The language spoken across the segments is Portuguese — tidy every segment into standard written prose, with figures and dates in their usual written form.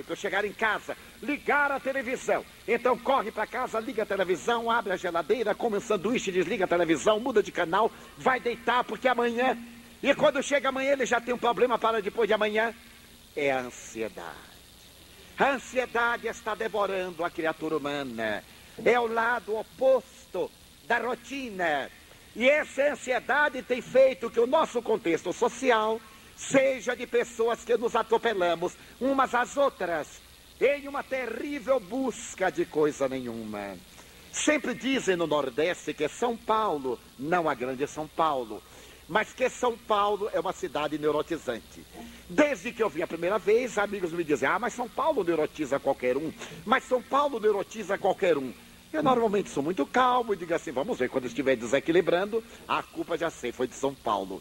Eu chegar em casa, ligar a televisão. Então corre para casa, liga a televisão, abre a geladeira, come um sanduíche, desliga a televisão, muda de canal, vai deitar porque amanhã... E quando chega amanhã ele já tem um problema para depois de amanhã. É a ansiedade. A ansiedade está devorando a criatura humana. É o lado oposto da rotina. E essa ansiedade tem feito que o nosso contexto social seja de pessoas que nos atropelamos umas às outras, em uma terrível busca de coisa nenhuma. Sempre dizem no Nordeste que São Paulo, não a grande São Paulo, mas que São Paulo é uma cidade neurotizante. Desde que eu vim a primeira vez, amigos me dizem, mas São Paulo neurotiza qualquer um, mas São Paulo neurotiza qualquer um. Eu normalmente sou muito calmo e digo assim, vamos ver, quando estiver desequilibrando, a culpa já sei, foi de São Paulo.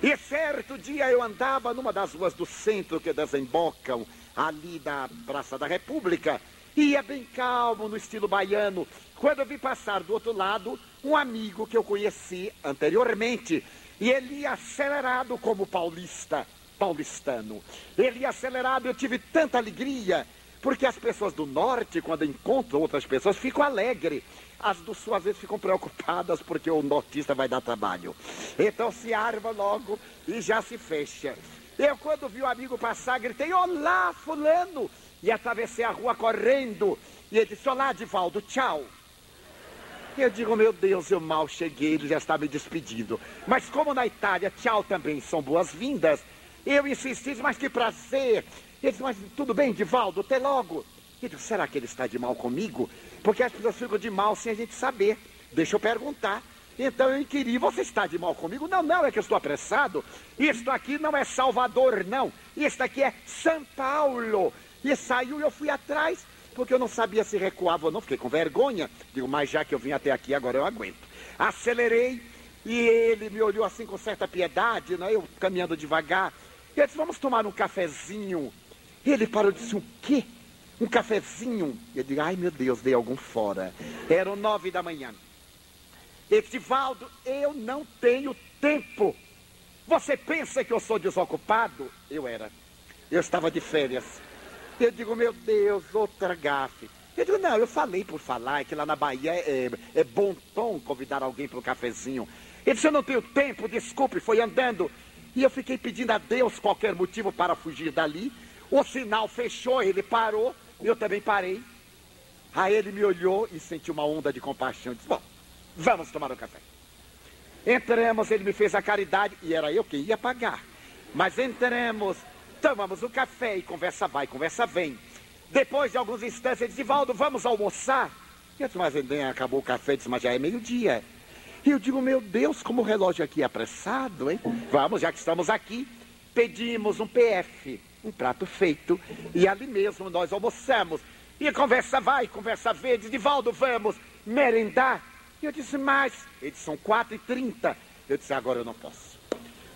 E certo dia eu andava numa das ruas do centro que desembocam ali da Praça da República, ia bem calmo, no estilo baiano, quando eu vi passar do outro lado um amigo que eu conheci anteriormente, e ele ia acelerado como paulistano. Ele ia acelerado, eu tive tanta alegria, porque as pessoas do norte, quando encontram outras pessoas, ficam alegres. As do sul, às vezes, ficam preocupadas porque o nortista vai dar trabalho. Então se arma logo e já se fecha. Eu, quando vi o amigo passar, gritei, olá, fulano! E atravessei a rua correndo. E ele disse, olá, Divaldo, tchau. Eu digo, meu Deus, eu mal cheguei, ele já está me despedindo. Mas como na Itália, tchau também são boas-vindas, eu insisti, mas que prazer. Ele disse, mas tudo bem, Divaldo, até logo. Eu digo, será que ele está de mal comigo? Porque as pessoas ficam de mal sem a gente saber. Deixa eu perguntar. Então eu inquiri, você está de mal comigo? Não, não, é que eu estou apressado. Isto aqui não é Salvador, não. Isto aqui é São Paulo. E saiu e eu fui atrás, porque eu não sabia se recuava ou não. Fiquei com vergonha. Digo, mas já que eu vim até aqui, agora eu aguento. Acelerei e ele me olhou assim com certa piedade, né? Eu caminhando devagar. E eu disse, vamos tomar um cafezinho. E ele parou e disse, o quê? Um cafezinho? Eu digo, ai meu Deus, dei algum fora. Eram 9 da manhã. Ele disse, Divaldo, eu não tenho tempo. Você pensa que eu sou desocupado? Eu era. Eu estava de férias. Eu digo, meu Deus, outra gafe. Eu digo, não, eu falei por falar, é que lá na Bahia é bom tom convidar alguém para um cafezinho. Ele disse, eu não tenho tempo, desculpe, foi andando. E eu fiquei pedindo a Deus qualquer motivo para fugir dali. O sinal fechou, ele parou, eu também parei. Aí ele me olhou e sentiu uma onda de compaixão. Disse, bom, vamos tomar um café. Entramos, ele me fez a caridade, e era eu que ia pagar. Mas entramos, tomamos um café e conversa vai, conversa vem. Depois de alguns instantes, ele disse, Divaldo, vamos almoçar? Eu disse, mas nem acabou o café, disse, mas já é meio-dia. E eu digo, meu Deus, como o relógio aqui é apressado, hein? Vamos, já que estamos aqui, pedimos um PF, um prato feito, e ali mesmo nós almoçamos. E a conversa vai, conversa vem, diz, Divaldo, vamos merendar? E eu disse, mas, ele disse, são 4h30. Eu disse, agora eu não posso.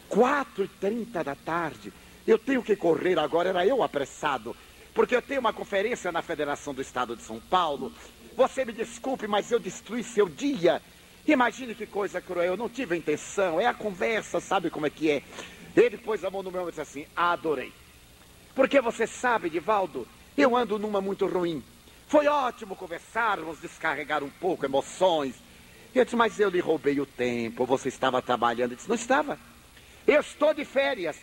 4h30 da tarde, eu tenho que correr agora, era eu apressado, porque eu tenho uma conferência na Federação do Estado de São Paulo. Você me desculpe, mas eu destruí seu dia. Imagine que coisa cruel, eu não tive a intenção, é a conversa, sabe como é que é? Ele pôs a mão no meu ombro e disse assim, adorei. Porque você sabe, Divaldo, eu ando numa muito ruim. Foi ótimo conversarmos, descarregar um pouco emoções. Eu disse, mas eu lhe roubei o tempo, você estava trabalhando. Ele disse, não estava. Eu estou de férias,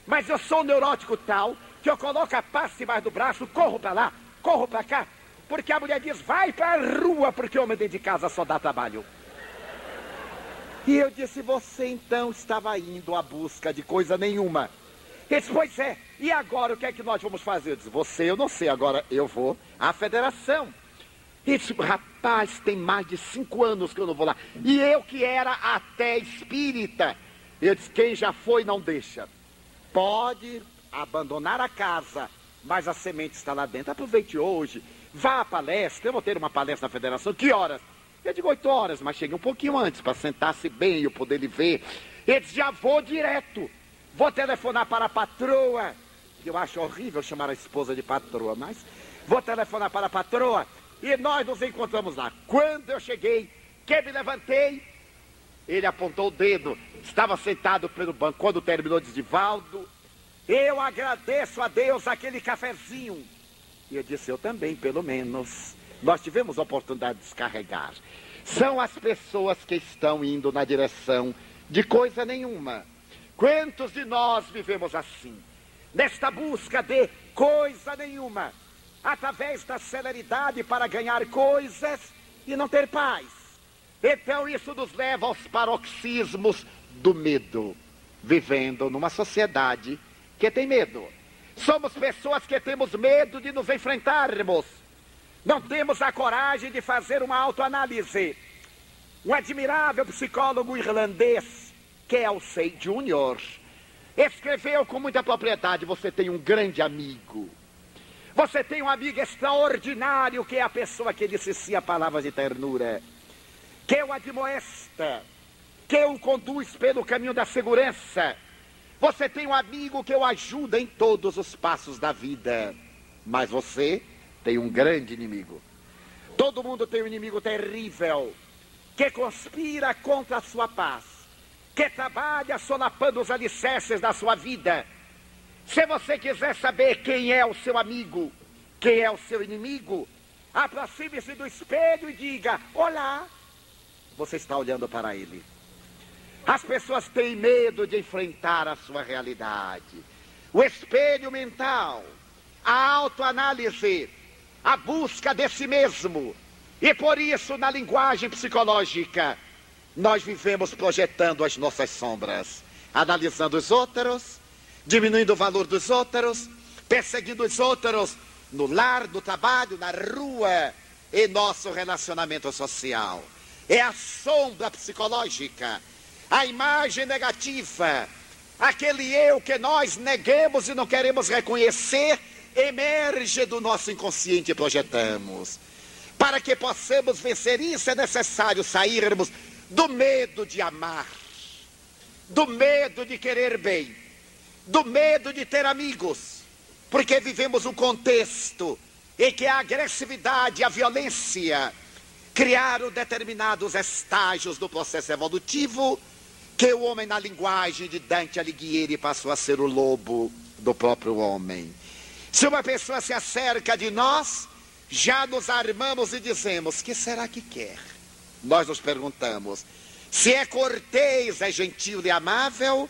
mas eu sou um neurótico tal que eu coloco a pasta embaixo do braço, corro para lá, corro para cá, porque a mulher diz, vai para a rua, porque o homem dentro de casa só dá trabalho. E eu disse, você então estava indo à busca de coisa nenhuma. Ele disse, pois é, e agora o que é que nós vamos fazer? Eu disse, você, eu não sei, agora eu vou à federação. Ele disse, rapaz, tem mais de 5 anos que eu não vou lá. E eu que era até espírita. Eu disse, quem já foi não deixa. Pode abandonar a casa, mas a semente está lá dentro. Aproveite hoje, vá à palestra, eu vou ter uma palestra na federação, que horas? Eu digo 8 horas, mas cheguei um pouquinho antes, para sentar-se bem e eu poder lhe ver. Ele disse, já vou direto. Vou telefonar para a patroa, que eu acho horrível chamar a esposa de patroa, mas vou telefonar para a patroa e nós nos encontramos lá. Quando eu cheguei, que me levantei, ele apontou o dedo, estava sentado pelo banco. Quando terminou, disse, Divaldo, eu agradeço a Deus aquele cafezinho. E eu disse, eu também, pelo menos. Nós tivemos a oportunidade de descarregar. São as pessoas que estão indo na direção de coisa nenhuma. Quantos de nós vivemos assim? Nesta busca de coisa nenhuma. Através da celeridade para ganhar coisas e não ter paz. Então isso nos leva aos paroxismos do medo. Vivendo numa sociedade que tem medo. Somos pessoas que temos medo de nos enfrentarmos. Não temos a coragem de fazer uma autoanálise. Um admirável psicólogo irlandês, Kelsey Jr., escreveu com muita propriedade: você tem um grande amigo. Você tem um amigo extraordinário, que é a pessoa que lhe cicia palavras de ternura, que o admoesta, que o conduz pelo caminho da segurança. Você tem um amigo que o ajuda em todos os passos da vida. Mas você tem um grande inimigo. Todo mundo tem um inimigo terrível, que conspira contra a sua paz, que trabalha solapando os alicerces da sua vida. Se você quiser saber quem é o seu amigo, quem é o seu inimigo, aproxime-se do espelho e diga: olá. Você está olhando para ele. As pessoas têm medo de enfrentar a sua realidade. O espelho mental, a autoanálise, a busca de si mesmo. E por isso, na linguagem psicológica, nós vivemos projetando as nossas sombras, analisando os outros, diminuindo o valor dos outros, perseguindo os outros no lar, no trabalho, na rua, em nosso relacionamento social. É a sombra psicológica. A imagem negativa, aquele eu que nós negamos e não queremos reconhecer, emerge do nosso inconsciente e projetamos. Para que possamos vencer isso, é necessário sairmos do medo de amar, do medo de querer bem, do medo de ter amigos, porque vivemos um contexto em que a agressividade, a violência criaram determinados estágios do processo evolutivo, que o homem, na linguagem de Dante Alighieri, passou a ser o lobo do próprio homem. Se uma pessoa se acerca de nós, já nos armamos e dizemos: que será que quer? Nós nos perguntamos. Se é cortês, é gentil e amável,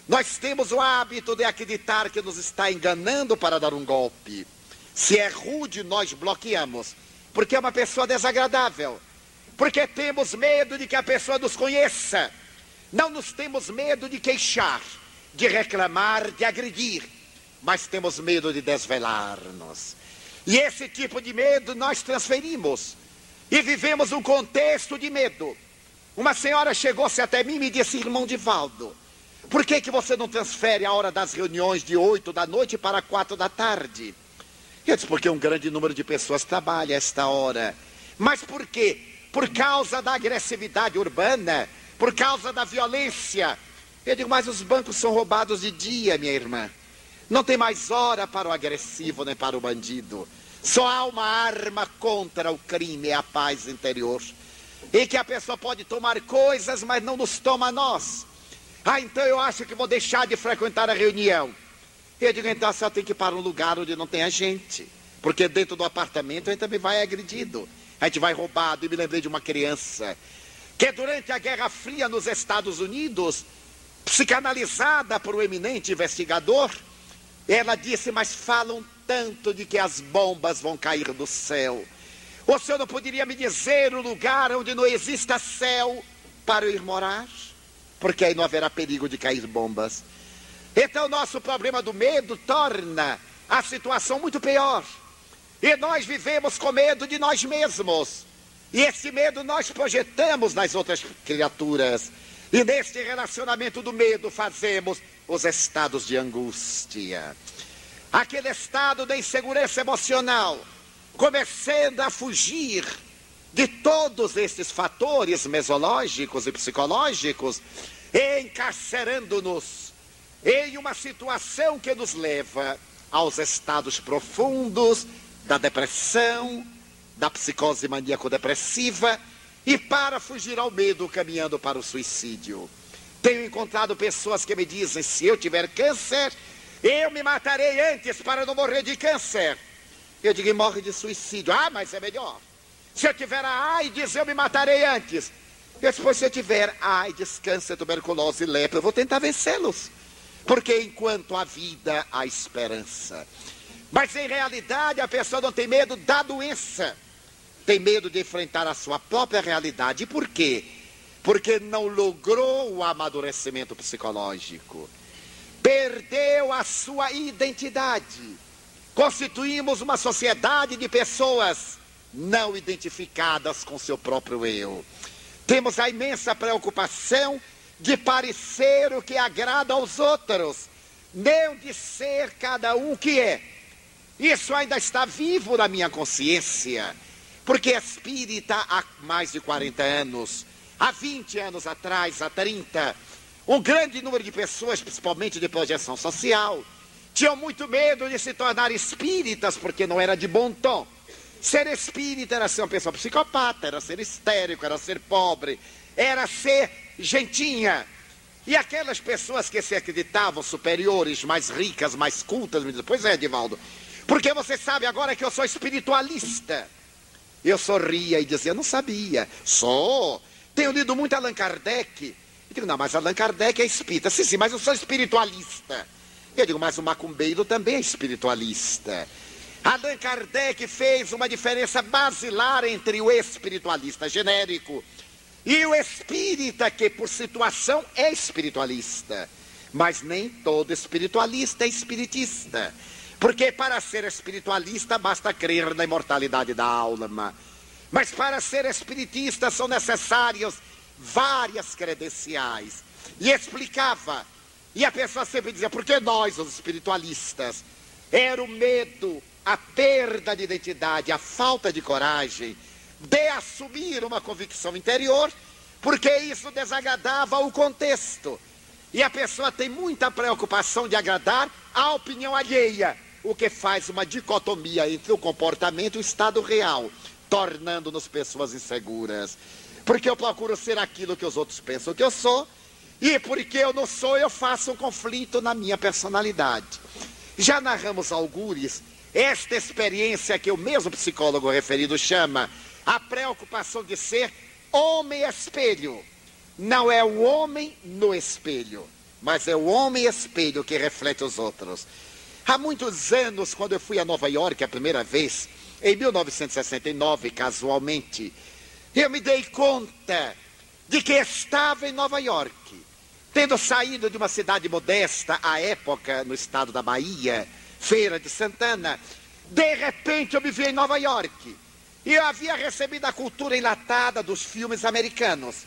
nós temos o hábito de acreditar que nos está enganando para dar um golpe. Se é rude, nós bloqueamos, porque é uma pessoa desagradável, porque temos medo de que a pessoa nos conheça. Não nos temos medo de queixar, de reclamar, de agredir, mas temos medo de desvelar-nos. E esse tipo de medo nós transferimos e vivemos um contexto de medo. Uma senhora chegou-se até mim e me disse: irmão Divaldo, por que você não transfere a hora das reuniões de 8 da noite para 4 da tarde? Eu disse: porque um grande número de pessoas trabalha a esta hora. Mas por quê? Por causa da agressividade urbana, por causa da violência. Eu digo: mas os bancos são roubados de dia, minha irmã. Não tem mais hora para o agressivo nem para o bandido. Só há uma arma contra o crime, é a paz interior. E que a pessoa pode tomar coisas, mas não nos toma a nós. Ah, então eu acho que vou deixar de frequentar a reunião. Eu digo: então a senhora tem que ir para um lugar onde não tenha gente. Porque dentro do apartamento a gente também vai agredido. A gente vai roubado. E me lembrei de uma criança que durante a Guerra Fria nos Estados Unidos, psicanalizada por um eminente investigador, ela disse: mas falam tanto de que as bombas vão cair do céu. O senhor não poderia me dizer um lugar onde não exista céu para eu ir morar? Porque aí não haverá perigo de cair bombas. Então o nosso problema do medo torna a situação muito pior. E nós vivemos com medo de nós mesmos. E esse medo nós projetamos nas outras criaturas. E neste relacionamento do medo fazemos os estados de angústia. Aquele estado de insegurança emocional, começando a fugir de todos estes fatores mesológicos e psicológicos, encarcerando-nos em uma situação que nos leva aos estados profundos da depressão, da psicose maníaco-depressiva, e para fugir ao medo, caminhando para o suicídio. Tenho encontrado pessoas que me dizem: se eu tiver câncer, eu me matarei antes para não morrer de câncer. Eu digo, e morre de suicídio. Ah, mas é melhor. Se eu tiver a AIDS, eu me matarei antes. Eu disse, pois se eu tiver AIDS, câncer, tuberculose e lepra, eu vou tentar vencê-los. Porque enquanto há vida, há esperança. Mas em realidade a pessoa não tem medo da doença. Tem medo de enfrentar a sua própria realidade. E por quê? Porque não logrou o amadurecimento psicológico. Perdeu a sua identidade. Constituímos uma sociedade de pessoas não identificadas com seu próprio eu. Temos a imensa preocupação de parecer o que agrada aos outros, não de ser cada um o que é. Isso ainda está vivo na minha consciência, porque espírita há mais de 40 anos, há 20 anos atrás, há 30, um grande número de pessoas, principalmente de projeção social, tinham muito medo de se tornar espíritas, porque não era de bom tom. Ser espírita era ser uma pessoa psicopata, era ser histérico, era ser pobre, era ser gentinha. E aquelas pessoas que se acreditavam superiores, mais ricas, mais cultas, me dizem, pois é, Edivaldo, porque você sabe agora que eu sou espiritualista. Eu sorria e dizia, não sabia. Sou. Tenho lido muito Allan Kardec. Eu digo, não, mas Allan Kardec é espírita. Sim, sim, mas eu sou espiritualista. Eu digo, mas o macumbeiro também é espiritualista. Allan Kardec fez uma diferença basilar entre o espiritualista genérico e o espírita, que por situação é espiritualista. Mas nem todo espiritualista é espiritista. Porque para ser espiritualista basta crer na imortalidade da alma. Mas para ser espiritista são necessárias várias credenciais. E explicava. E a pessoa sempre dizia, porque nós, os espiritualistas, era o medo, a perda de identidade, a falta de coragem de assumir uma convicção interior, porque isso desagradava o contexto. E a pessoa tem muita preocupação de agradar a opinião alheia, o que faz uma dicotomia entre o comportamento e o estado real, tornando-nos pessoas inseguras. Porque eu procuro ser aquilo que os outros pensam que eu sou, e porque eu não sou, eu faço um conflito na minha personalidade. Já narramos algures esta experiência que o mesmo psicólogo referido chama a preocupação de ser homem-espelho. Não é o homem no espelho, mas é o homem-espelho que reflete os outros. Há muitos anos, quando eu fui a Nova York a primeira vez, em 1969, casualmente, eu me dei conta de que estava em Nova York, tendo saído de uma cidade modesta, à época, no estado da Bahia, Feira de Santana. De repente eu me vi em Nova York, e eu havia recebido a cultura enlatada dos filmes americanos.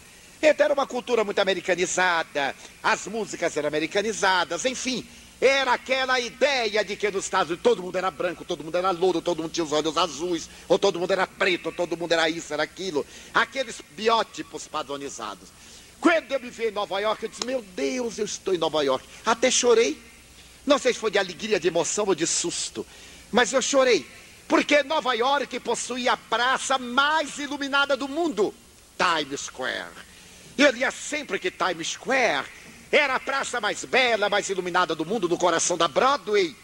Então era uma cultura muito americanizada, as músicas eram americanizadas, enfim, era aquela ideia de que nos Estados Unidos todo mundo era branco, todo mundo era louro, todo mundo tinha os olhos azuis, ou todo mundo era preto, ou todo mundo era isso, era aquilo, aqueles biótipos padronizados. Quando eu me vi em Nova York, eu disse, meu Deus, eu estou em Nova York. Até chorei, não sei se foi de alegria, de emoção ou de susto, mas eu chorei, porque Nova York possuía a praça mais iluminada do mundo, Times Square. Eu lia sempre que Times Square era a praça mais bela, mais iluminada do mundo, no coração da Broadway.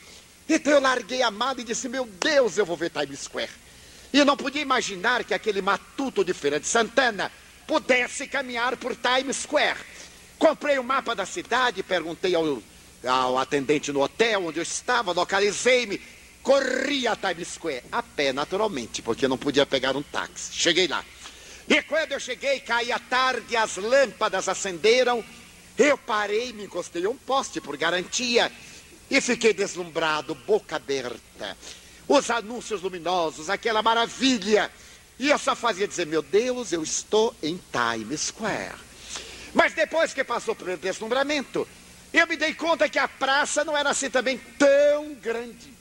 Então eu larguei a mala e disse, meu Deus, eu vou ver Times Square. E eu não podia imaginar que aquele matuto de Feira de Santana pudesse caminhar por Times Square. Comprei o mapa da cidade, perguntei ao atendente no hotel onde eu estava, localizei-me, corri a Times Square, a pé naturalmente, porque eu não podia pegar um táxi. Cheguei lá. E quando eu cheguei, caía tarde, as lâmpadas acenderam, eu parei, me encostei a um poste por garantia e fiquei deslumbrado, boca aberta. Os anúncios luminosos, aquela maravilha. E eu só fazia dizer, meu Deus, eu estou em Times Square. Mas depois que passou pelo deslumbramento, eu me dei conta que a praça não era assim também tão grande.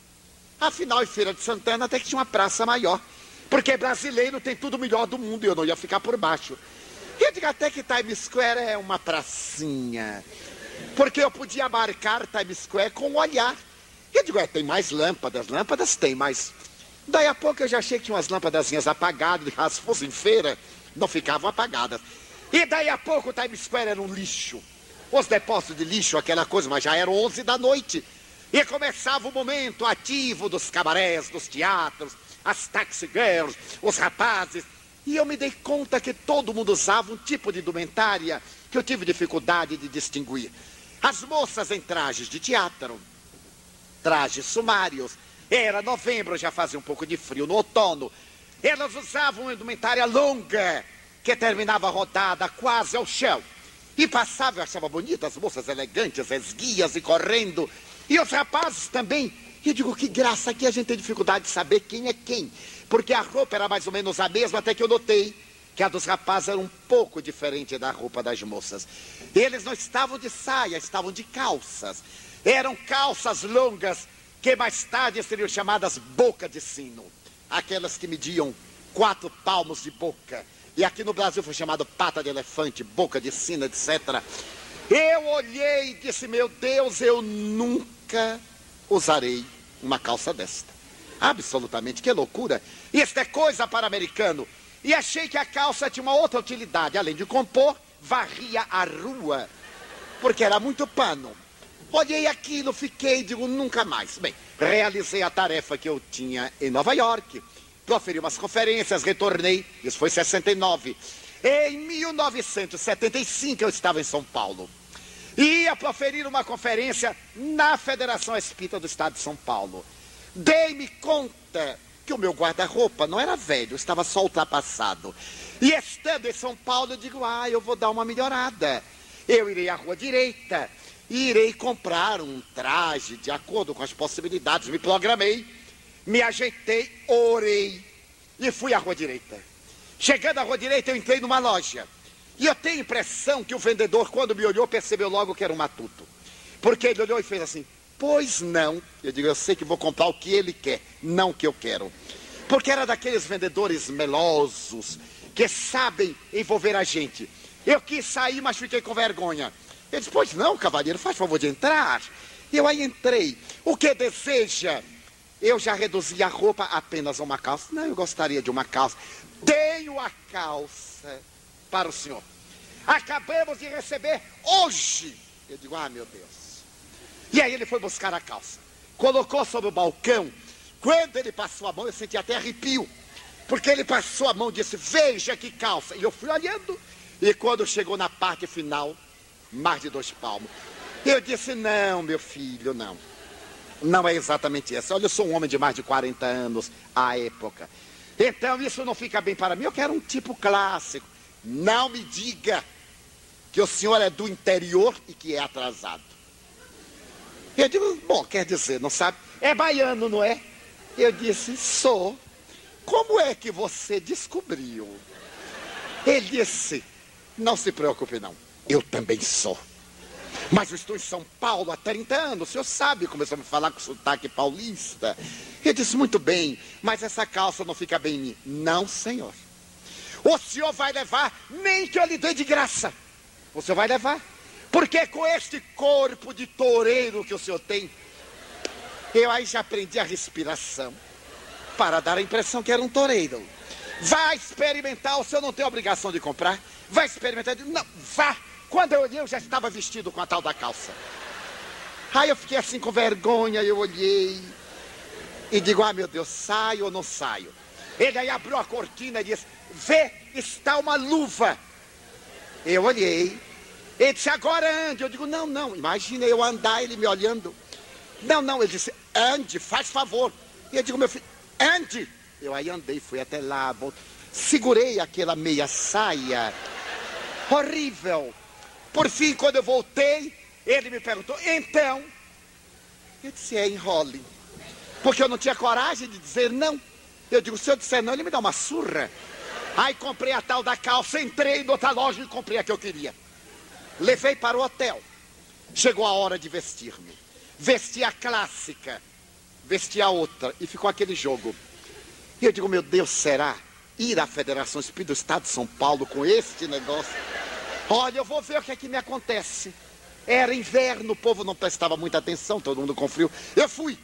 Afinal, em Feira de Santana até que tinha uma praça maior. Porque brasileiro tem tudo melhor do mundo e eu não ia ficar por baixo. Eu digo até que Times Square é uma pracinha. Porque eu podia marcar Times Square com um olhar. Eu digo, tem mais lâmpadas. Lâmpadas tem, mas... Daí a pouco eu já achei que tinha umas lâmpadazinhas apagadas. Se fossem feira, não ficavam apagadas. E daí a pouco o Times Square era um lixo. Os depósitos de lixo, aquela coisa, mas já eram 11 da noite. E começava o momento ativo dos cabarés, dos teatros, as taxi girls, os rapazes. E eu me dei conta que todo mundo usava um tipo de indumentária que eu tive dificuldade de distinguir. As moças em trajes de teatro, trajes sumários. Era novembro, já fazia um pouco de frio no outono. Elas usavam uma indumentária longa, que terminava a rodada quase ao chão. E passava, eu achava bonita, as moças elegantes, esguias e correndo. E os rapazes também. E eu digo, que graça, aqui a gente tem dificuldade de saber quem é quem. Porque a roupa era mais ou menos a mesma, até que eu notei que a dos rapazes era um pouco diferente da roupa das moças. Eles não estavam de saia, estavam de calças. Eram calças longas, que mais tarde seriam chamadas boca de sino. Aquelas que mediam 4 palmos de boca. E aqui no Brasil foi chamado pata de elefante, boca de sino, etc. Eu olhei e disse, meu Deus, eu nunca usarei uma calça desta. Absolutamente, que loucura. Isso é coisa para americano. E achei que a calça tinha uma outra utilidade. Além de compor, varria a rua, porque era muito pano. Olhei aquilo, fiquei, digo, nunca mais. Bem, realizei a tarefa que eu tinha em Nova York. Proferi umas conferências, retornei. Isso foi em 69. Em 1975 eu estava em São Paulo. Ia proferir uma conferência na Federação Espírita do Estado de São Paulo. Dei-me conta que o meu guarda-roupa não era velho, estava só ultrapassado. E estando em São Paulo, eu digo, eu vou dar uma melhorada. Eu irei à Rua Direita e irei comprar um traje de acordo com as possibilidades. Me programei, me ajeitei, orei e fui à Rua Direita. Chegando à Rua Direita, eu entrei numa loja. E eu tenho a impressão que o vendedor, quando me olhou, percebeu logo que era um matuto. Porque ele olhou e fez assim, pois não. Eu digo, eu sei que vou comprar o que ele quer, não o que eu quero. Porque era daqueles vendedores melosos, que sabem envolver a gente. Eu quis sair, mas fiquei com vergonha. Ele disse, pois não, cavalheiro, faz favor de entrar. E eu aí entrei. O que deseja? Eu já reduzi a roupa apenas a uma calça. Não, eu gostaria de uma calça. Tenho a calça para o senhor. Acabamos de receber hoje. Eu digo, meu Deus. E aí ele foi buscar a calça. Colocou sobre o balcão. Quando ele passou a mão, eu senti até arrepio. Porque ele passou a mão e disse, veja que calça. E eu fui olhando. E quando chegou na parte final, mais de 2 palmos. Eu disse, não, meu filho, não. Não é exatamente isso. Olha, eu sou um homem de mais de 40 anos à época. Então isso não fica bem para mim. Eu quero um tipo clássico. Não me diga que o senhor é do interior e que é atrasado. Eu digo, bom, quer dizer, não sabe? É baiano, não é? Eu disse, sou. Como é que você descobriu? Ele disse, não se preocupe não, eu também sou. Mas eu estou em São Paulo há 30 anos, o senhor sabe, começou a me falar com sotaque paulista. Eu disse, muito bem, mas essa calça não fica bem em mim. Não, senhor. O senhor vai levar, nem que eu lhe dê de graça. O senhor vai levar. Porque com este corpo de toureiro que o senhor tem, eu aí já aprendi a respiração para dar a impressão que era um toureiro. Vai experimentar, o senhor não tem obrigação de comprar. Vai experimentar, não, vá. Quando eu olhei, eu já estava vestido com a tal da calça. Aí eu fiquei assim com vergonha, eu olhei e digo, meu Deus, saio ou não saio? Ele aí abriu a cortina e disse, vê, está uma luva. Eu olhei. Ele disse, agora ande. Eu digo, não, não, imagina eu andar, ele me olhando. Não, não, ele disse, ande, faz favor. E eu digo, meu filho, ande. Eu aí andei, fui até lá, segurei aquela meia saia, horrível. Por fim, quando eu voltei, ele me perguntou, então? Eu disse, enrole. Porque eu não tinha coragem de dizer não. Eu digo, se eu disser não, ele me dá uma surra. Aí comprei a tal da calça, entrei em outra loja e comprei a que eu queria. Levei para o hotel. Chegou a hora de vestir-me. Vesti a clássica, vesti a outra e ficou aquele jogo. E eu digo, meu Deus, será ir à Federação Espírita do Estado de São Paulo com este negócio? Olha, eu vou ver o que é que me acontece. Era inverno, o povo não prestava muita atenção, todo mundo com frio. Eu fui.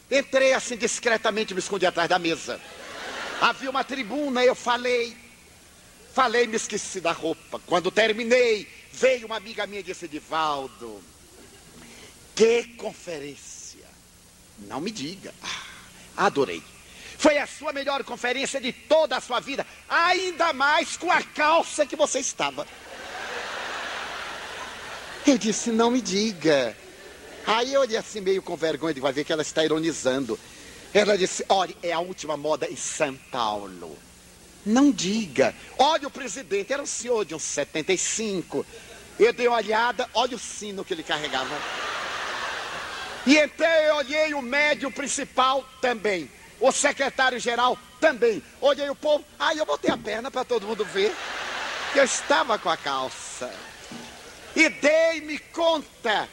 Entrei assim discretamente, me escondi atrás da mesa. Havia uma tribuna, eu falei, me esqueci da roupa. Quando terminei, veio uma amiga minha e disse, Divaldo, que conferência. Não me diga. Adorei. Foi a sua melhor conferência de toda a sua vida, ainda mais com a calça que você estava. Eu disse, não me diga. Aí eu olhei assim meio com vergonha, vai ver que ela está ironizando. Ela disse, olha, é a última moda em São Paulo. Não diga. Olha o presidente, era um senhor de uns 75. Eu dei uma olhada, olha o sino que ele carregava. E então eu olhei o médium principal também. O secretário-geral também. Olhei o povo, aí eu botei a perna para todo mundo ver. Eu estava com a calça. E dei-me conta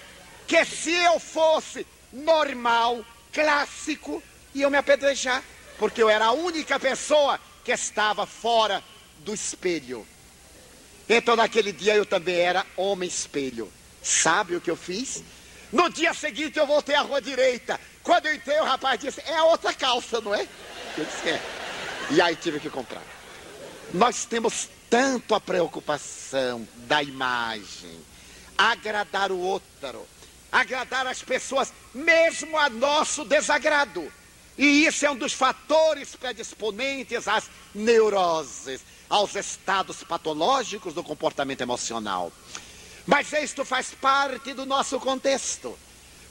que se eu fosse normal, clássico, iam me apedrejar. Porque eu era a única pessoa que estava fora do espelho. Então naquele dia eu também era homem espelho. Sabe o que eu fiz? No dia seguinte eu voltei à rua direita. Quando eu entrei o rapaz disse, é a outra calça, não é? Eu disse, é. E aí tive que comprar. Nós temos tanto a preocupação da imagem, agradar o outro, agradar as pessoas, mesmo a nosso desagrado. E isso é um dos fatores predisponentes às neuroses, aos estados patológicos do comportamento emocional. Mas isto faz parte do nosso contexto,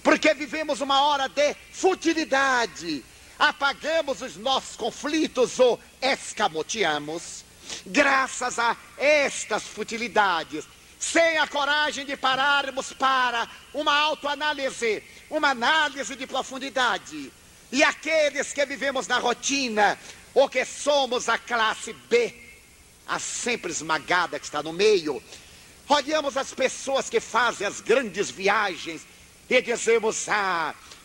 porque vivemos uma hora de futilidade, apagamos os nossos conflitos ou escamoteamos, graças a estas futilidades, sem a coragem de pararmos para uma autoanálise, uma análise de profundidade. E aqueles que vivemos na rotina, ou que somos a classe B, a sempre esmagada que está no meio, olhamos as pessoas que fazem as grandes viagens e dizemos,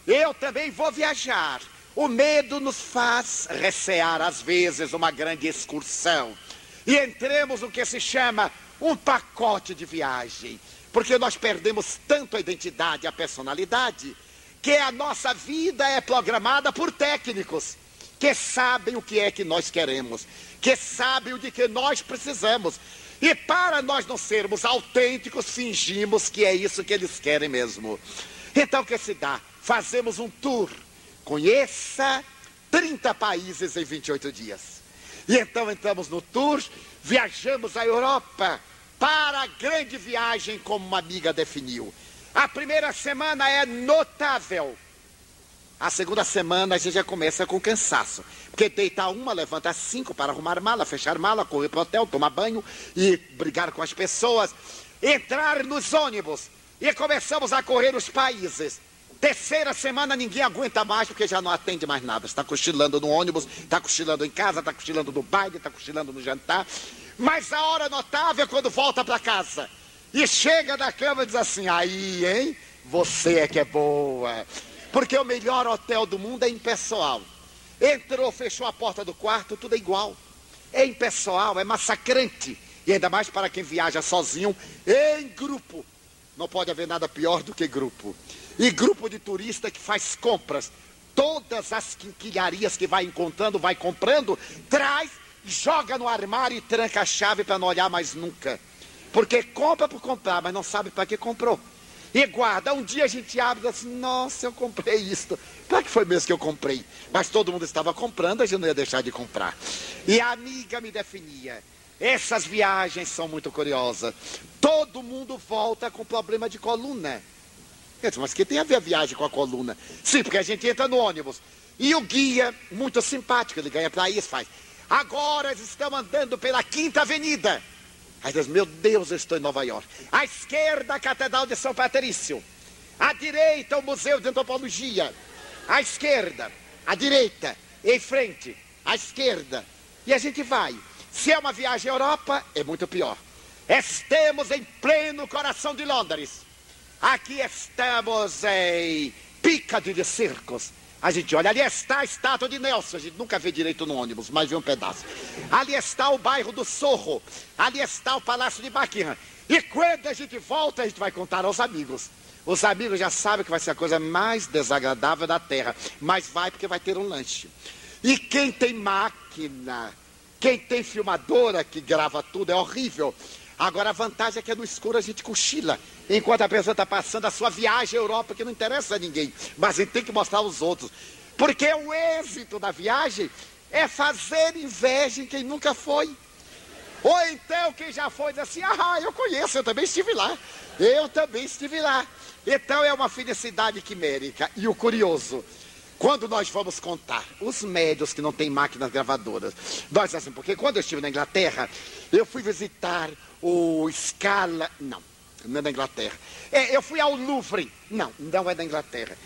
eu também vou viajar. O medo nos faz recear às vezes uma grande excursão. E entremos no que se chama um pacote de viagem, porque nós perdemos tanto a identidade, a personalidade, que a nossa vida é programada por técnicos que sabem o que é que nós queremos, que sabem o de que nós precisamos. E para nós não sermos autênticos, fingimos que é isso que eles querem mesmo. Então o que se dá? Fazemos um tour. Conheça 30 países em 28 dias. E então entramos no tour, viajamos à Europa para a grande viagem, como uma amiga definiu. A primeira semana é notável. A segunda semana a gente já começa com cansaço. Porque deita uma, levanta 5 para arrumar mala, fechar mala, correr para o hotel, tomar banho e brigar com as pessoas. Entrar nos ônibus e começamos a correr os países. Terceira semana ninguém aguenta mais porque já não atende mais nada. Está cochilando no ônibus, está cochilando em casa, está cochilando no baile, está cochilando no jantar. Mas a hora notável é quando volta para casa. E chega da cama e diz assim, aí, hein? Você é que é boa. Porque o melhor hotel do mundo é impessoal. Entrou, fechou a porta do quarto, tudo é igual. É impessoal, é massacrante. E ainda mais para quem viaja sozinho, em grupo. Não pode haver nada pior do que grupo. E grupo de turista que faz compras. Todas as quinquilharias que vai encontrando, vai comprando, traz, joga no armário e tranca a chave para não olhar mais nunca. Porque compra por comprar, mas não sabe para que comprou. E guarda, um dia a gente abre e diz assim, nossa, eu comprei isto. Para que foi mesmo que eu comprei? Mas todo mundo estava comprando, a gente não ia deixar de comprar. E a amiga me definia, essas viagens são muito curiosas. Todo mundo volta com problema de coluna. Eu disse, mas que tem a ver a viagem com a coluna? Sim, porque a gente entra no ônibus. E o guia, muito simpático, ele ganha para isso, faz. Agora estamos andando pela 5ª Avenida. Aí diz, meu Deus, eu estou em Nova York. À esquerda, a Catedral de São Patrício. À direita, o Museu de Antropologia. À esquerda, à direita, em frente, à esquerda. E a gente vai. Se é uma viagem à Europa, é muito pior. Estamos em pleno coração de Londres. Aqui estamos em Piccadilly Circus. A gente olha, ali está a estátua de Nelson. A gente nunca vê direito no ônibus, mas vê um pedaço. Ali está o bairro do Sorro. Ali está o Palácio de Buckingham. E quando a gente volta, a gente vai contar aos amigos. Os amigos já sabem que vai ser a coisa mais desagradável da Terra. Mas vai porque vai ter um lanche. E quem tem máquina, quem tem filmadora que grava tudo, é horrível. Agora a vantagem é que no escuro a gente cochila, enquanto a pessoa está passando a sua viagem à Europa, que não interessa a ninguém, mas a gente tem que mostrar aos outros. Porque o êxito da viagem é fazer inveja em quem nunca foi. Ou então quem já foi diz assim, eu conheço, eu também estive lá. Eu também estive lá. Então é uma felicidade quimérica. E o curioso, quando nós vamos contar, os médios que não têm máquinas gravadoras, nós assim, porque quando eu estive na Inglaterra, eu fui visitar o Scala, não é da Inglaterra. Eu fui ao Louvre, não é da Inglaterra.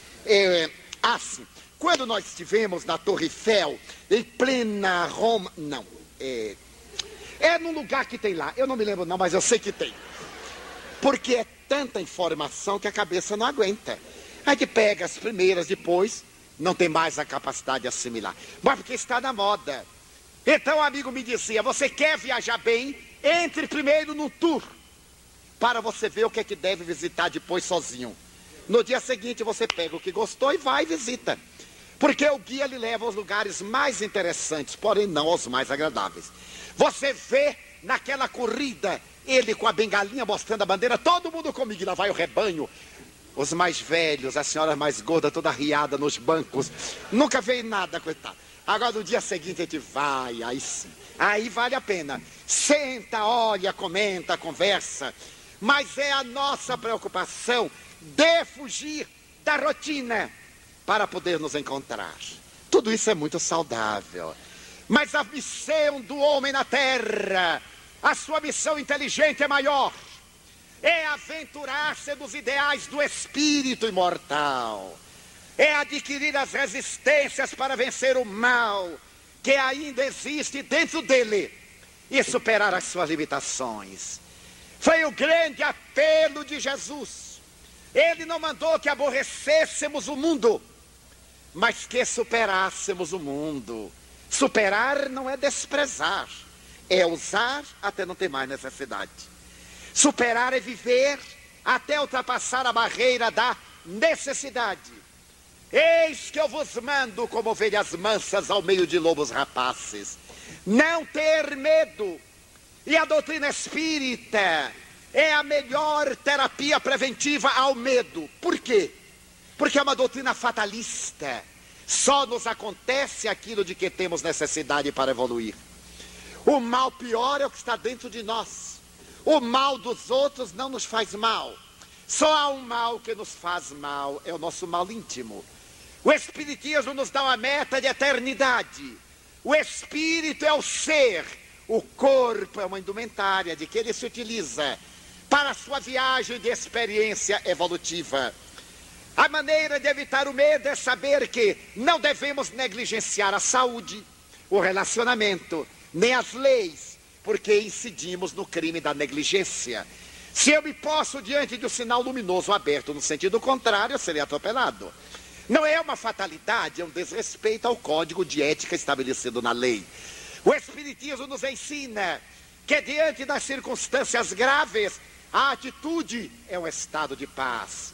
Sim, quando nós estivemos na Torre Eiffel, em plena Roma, não, é num lugar que tem lá, eu não me lembro não, mas eu sei que tem. Porque é tanta informação que a cabeça não aguenta. A gente pega as primeiras, depois não tem mais a capacidade de assimilar. Mas porque está na moda. Então o amigo me dizia, você quer viajar bem? Entre primeiro no tour, para você ver o que é que deve visitar depois sozinho. No dia seguinte você pega o que gostou e vai e visita. Porque o guia lhe leva aos lugares mais interessantes, porém não aos mais agradáveis. Você vê naquela corrida, ele com a bengalinha mostrando a bandeira, todo mundo comigo, e lá vai o rebanho. Os mais velhos, as senhoras mais gordas, toda riada nos bancos. Nunca veio nada, coitado. Agora no dia seguinte a gente vai, aí sim. Aí vale a pena. Senta, olha, comenta, conversa. Mas é a nossa preocupação de fugir da rotina para poder nos encontrar. Tudo isso é muito saudável. Mas a missão do homem na terra, a sua missão inteligente é maior. É aventurar-se nos ideais do espírito imortal. É adquirir as resistências para vencer o mal que ainda existe dentro dele e superar as suas limitações. Foi o grande apelo de Jesus. Ele não mandou que aborrecêssemos o mundo, mas que superássemos o mundo. Superar não é desprezar, é usar até não ter mais necessidade. Superar é viver até ultrapassar a barreira da necessidade. Eis que eu vos mando como ovelhas mansas ao meio de lobos rapazes. Não ter medo. E a doutrina espírita é a melhor terapia preventiva ao medo. Por quê? Porque é uma doutrina fatalista. Só nos acontece aquilo de que temos necessidade para evoluir. O mal pior é o que está dentro de nós. O mal dos outros não nos faz mal. Só há um mal que nos faz mal, é o nosso mal íntimo. O Espiritismo nos dá uma meta de eternidade. O Espírito é o ser. O corpo é uma indumentária de que ele se utiliza para a sua viagem de experiência evolutiva. A maneira de evitar o medo é saber que não devemos negligenciar a saúde, o relacionamento, nem as leis, porque incidimos no crime da negligência. Se eu me posto diante de um sinal luminoso aberto no sentido contrário, eu serei atropelado. Não é uma fatalidade, é um desrespeito ao código de ética estabelecido na lei. O Espiritismo nos ensina que diante das circunstâncias graves, a atitude é um estado de paz.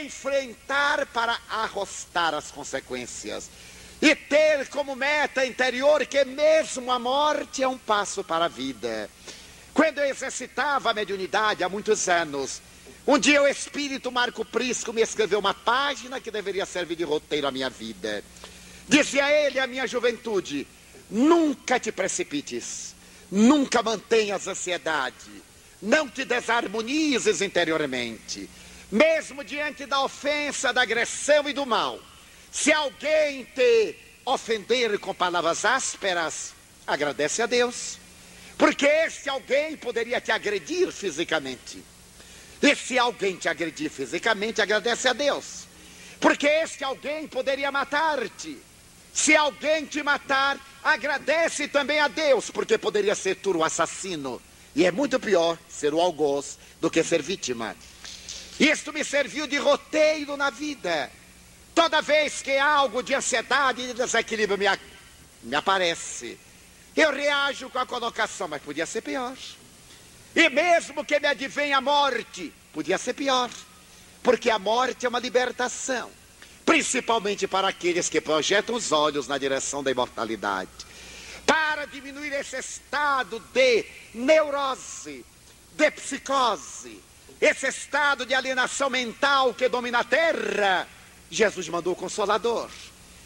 Enfrentar para arrostar as consequências. E ter como meta interior que mesmo a morte é um passo para a vida. Quando eu exercitava a mediunidade há muitos anos, um dia o espírito Marco Prisco me escreveu uma página que deveria servir de roteiro à minha vida. Dizia ele à minha juventude: nunca te precipites, nunca mantenhas ansiedade, não te desarmonizes interiormente. Mesmo diante da ofensa, da agressão e do mal, se alguém te ofender com palavras ásperas, agradece a Deus. Porque esse alguém poderia te agredir fisicamente. E se alguém te agredir fisicamente, agradece a Deus. Porque esse alguém poderia matar-te. Se alguém te matar, agradece também a Deus, porque poderia ser tu o assassino. E é muito pior ser o algoz do que ser vítima. Isto me serviu de roteiro na vida. Toda vez que algo de ansiedade e de desequilíbrio me aparece, eu reajo com a colocação, mas podia ser pior. E mesmo que me advenha a morte, podia ser pior. Porque a morte é uma libertação, principalmente para aqueles que projetam os olhos na direção da imortalidade. Para diminuir esse estado de neurose, de psicose, esse estado de alienação mental que domina a terra, Jesus mandou o Consolador,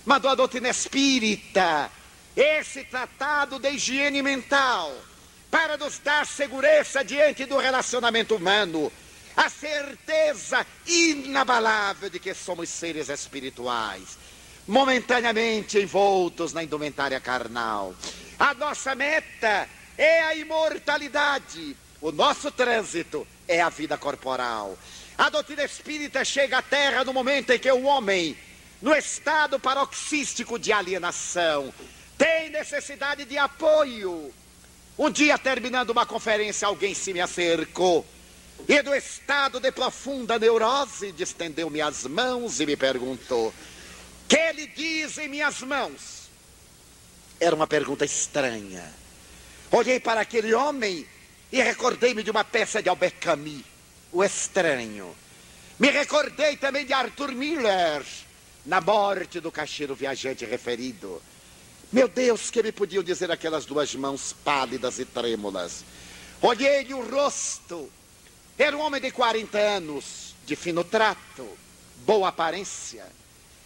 mandou a doutrina espírita, esse tratado de higiene mental, para nos dar segurança diante do relacionamento humano, a certeza inabalável de que somos seres espirituais, momentaneamente envoltos na indumentária carnal. A nossa meta é a imortalidade, o nosso trânsito é a vida corporal. A doutrina espírita chega à Terra no momento em que o homem, no estado paroxístico de alienação, tem necessidade de apoio. Um dia, terminando uma conferência, alguém se me acercou e, do estado de profunda neurose, distendeu-me as mãos e me perguntou: que lhe dizem minhas mãos? Era uma pergunta estranha. Olhei para aquele homem e recordei-me de uma peça de Albert Camus, O Estranho. Me recordei também de Arthur Miller, Na Morte do Caixeiro Viajante Referido. Meu Deus, que me podiam dizer aquelas duas mãos pálidas e trêmulas? Olhei-lhe o rosto. Era um homem de 40 anos, de fino trato, boa aparência.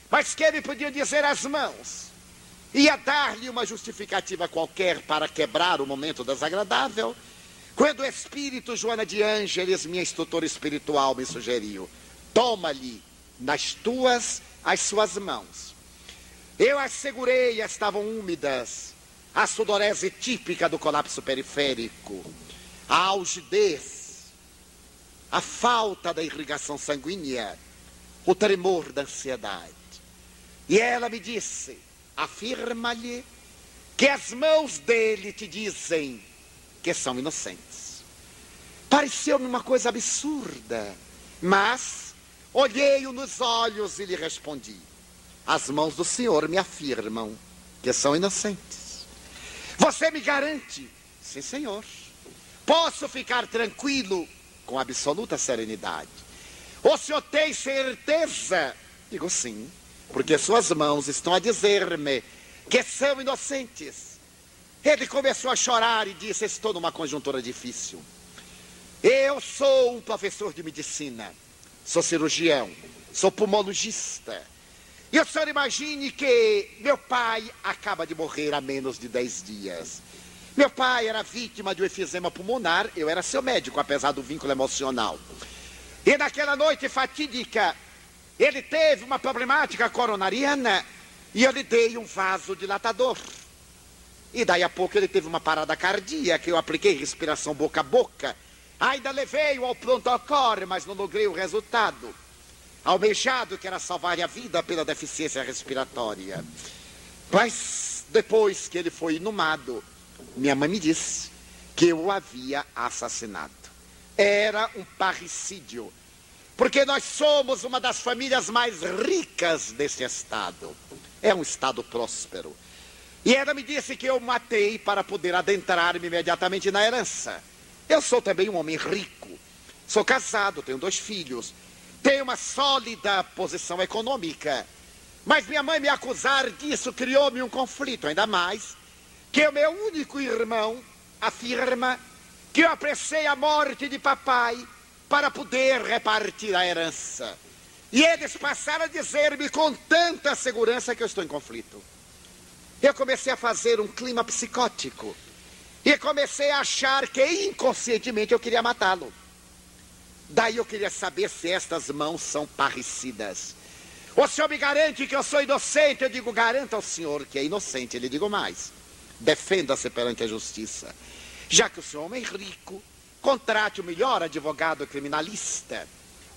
Mas que me podiam dizer as mãos? Ia dar-lhe uma justificativa qualquer para quebrar o momento desagradável, quando o espírito Joana de Ângeles, minha instrutora espiritual, me sugeriu: toma-lhe nas tuas as suas mãos. Eu as segurei, estavam úmidas, a sudorese típica do colapso periférico, a algidez, a falta da irrigação sanguínea, o tremor da ansiedade. E ela me disse: afirma-lhe que as mãos dele te dizem que são inocentes. Pareceu-me uma coisa absurda, mas olhei-o nos olhos e lhe respondi: as mãos do Senhor me afirmam que são inocentes. Você me garante? Sim, Senhor. Posso ficar tranquilo? Com absoluta serenidade. O senhor tem certeza? Digo sim, porque suas mãos estão a dizer-me que são inocentes. Ele começou a chorar e disse: estou numa conjuntura difícil. Eu sou um professor de medicina, sou cirurgião, sou pulmologista. E o senhor imagine que meu pai acaba de morrer há menos de 10 dias. Meu pai era vítima de um efizema pulmonar, eu era seu médico, apesar do vínculo emocional. E naquela noite fatídica, ele teve uma problemática coronariana e eu lhe dei um vasodilatador. E daí a pouco ele teve uma parada cardíaca, eu apliquei respiração boca a boca. Ainda levei-o ao pronto-socorro, mas não logrei o resultado almejado, que era salvar a vida pela deficiência respiratória. Mas depois que ele foi inumado, minha mãe me disse que eu o havia assassinado. Era um parricídio, porque nós somos uma das famílias mais ricas desse estado. É um estado próspero. E ela me disse que eu matei para poder adentrar-me imediatamente na herança. Eu sou também um homem rico. Sou casado, tenho 2 filhos. Tenho uma sólida posição econômica. Mas minha mãe me acusar disso criou-me um conflito, ainda mais que o meu único irmão afirma que eu apressei a morte de papai para poder repartir a herança. E eles passaram a dizer-me com tanta segurança que eu estou em conflito. Eu comecei a fazer um clima psicótico e comecei a achar que inconscientemente eu queria matá-lo. Daí eu queria saber se estas mãos são parricidas. O senhor me garante que eu sou inocente? Eu digo: garanta ao senhor que é inocente. Ele digo mais: defenda-se perante a justiça. Já que o senhor é um homem rico, contrate o melhor advogado criminalista